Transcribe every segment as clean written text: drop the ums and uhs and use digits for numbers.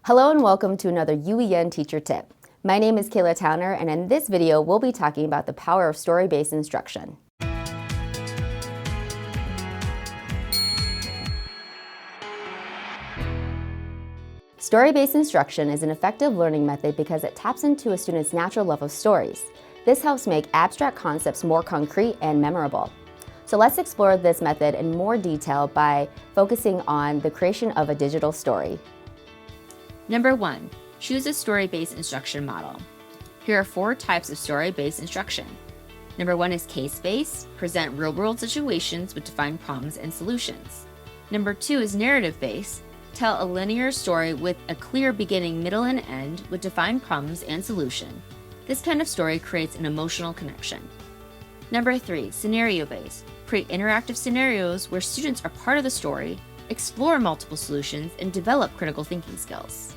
Hello and welcome to another UEN teacher tip. My name is Kayla Towner, and in this video we'll be talking about the power of story-based instruction. Story-based instruction is an effective learning method because it taps into a student's natural love of stories. This helps make abstract concepts more concrete and memorable. So let's explore this method in more detail by focusing on the creation of a digital story. Number 1, choose a story-based instruction model. Here are 4 types of story-based instruction. Number 1 is case-based, present real-world situations with defined problems and solutions. Number 2 is narrative-based, tell a linear story with a clear beginning, middle, and end with defined problems and solution. This kind of story creates an emotional connection. Number 3, scenario-based, create interactive scenarios where students are part of the story, explore multiple solutions, and develop critical thinking skills.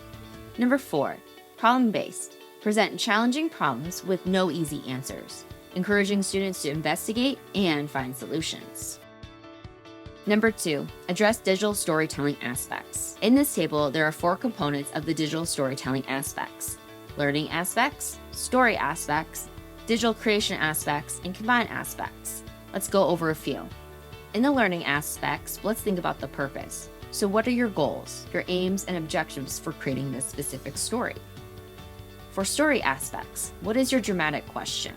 Number 4, problem-based, present challenging problems with no easy answers, encouraging students to investigate and find solutions. Number 2, address digital storytelling aspects. In this table, there are 4 components of the digital storytelling aspects: learning aspects, story aspects, digital creation aspects, and combined aspects. Let's go over a few. In the learning aspects, let's think about the purpose. So what are your goals, your aims, and objectives for creating this specific story? For story aspects, what is your dramatic question?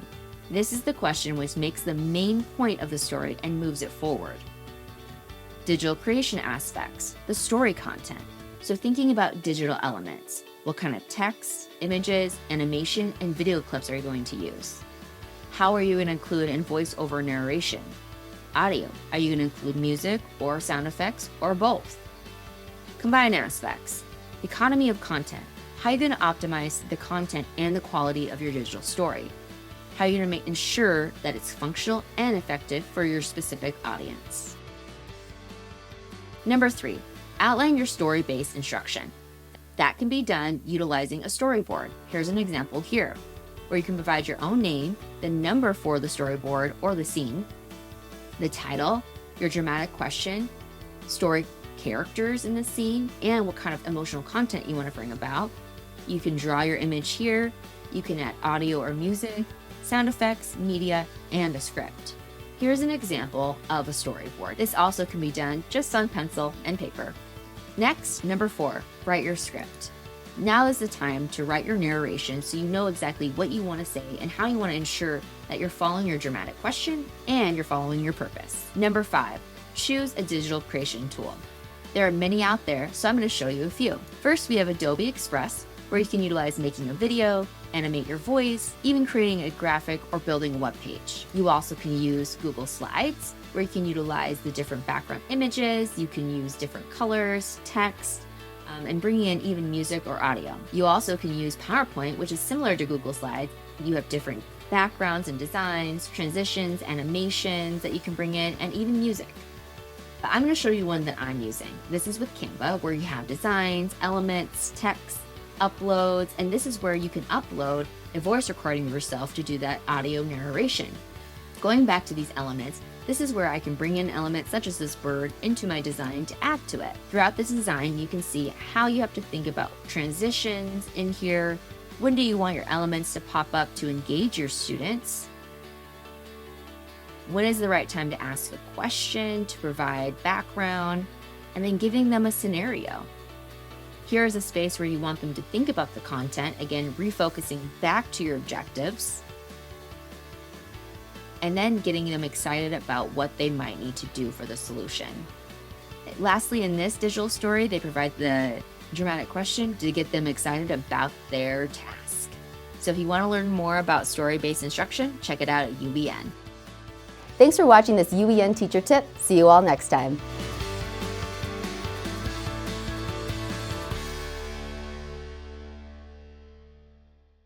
This is the question which makes the main point of the story and moves it forward. Digital creation aspects, the story content. So thinking about digital elements, what kind of text, images, animation, and video clips are you going to use? How are you going to include in voice-over narration? Audio, are you going to include music or sound effects or both? Combined aspects, economy of content. How are you going to optimize the content and the quality of your digital story? How are you going to ensure that it's functional and effective for your specific audience? Number 3, outline your story-based instruction. That can be done utilizing a storyboard. Here's an example here, where you can provide your own name, the number for the storyboard or the scene, the title, your dramatic question, story characters in the scene, and what kind of emotional content you want to bring about. You can draw your image here. You can add audio or music, sound effects, media, and a script. Here's an example of a storyboard. This also can be done just on pencil and paper. Next, number 4, write your script. Now is the time to write your narration so you know exactly what you want to say and how you want to ensure that you're following your dramatic question and you're following your purpose. Number 5, choose a digital creation tool. There are many out there, so I'm going to show you a few. First, we have Adobe Express, where you can utilize making a video, animate your voice, even creating a graphic or building a web page. You also can use Google Slides, where you can utilize the different background images, you can use different colors, text, and bringing in even music or audio. You also can use PowerPoint, which is similar to Google Slides. You have different backgrounds and designs, transitions, animations that you can bring in, and even music. But I'm going to show you one that I'm using. This is with Canva, where you have designs, elements, text, uploads, and this is where you can upload a voice recording of yourself to do that audio narration. Going back to these elements, this is where I can bring in elements such as this bird into my design to add to it. Throughout this design, you can see how you have to think about transitions in here. When do you want your elements to pop up to engage your students? When is the right time to ask a question, to provide background, and then giving them a scenario? Here is a space where you want them to think about the content, again, refocusing back to your objectives, and then getting them excited about what they might need to do for the solution. Lastly, in this digital story, they provide the dramatic question to get them excited about their task. So if you want to learn more about story-based instruction, check it out at UEN. Thanks for watching this UEN teacher tip. See you all next time.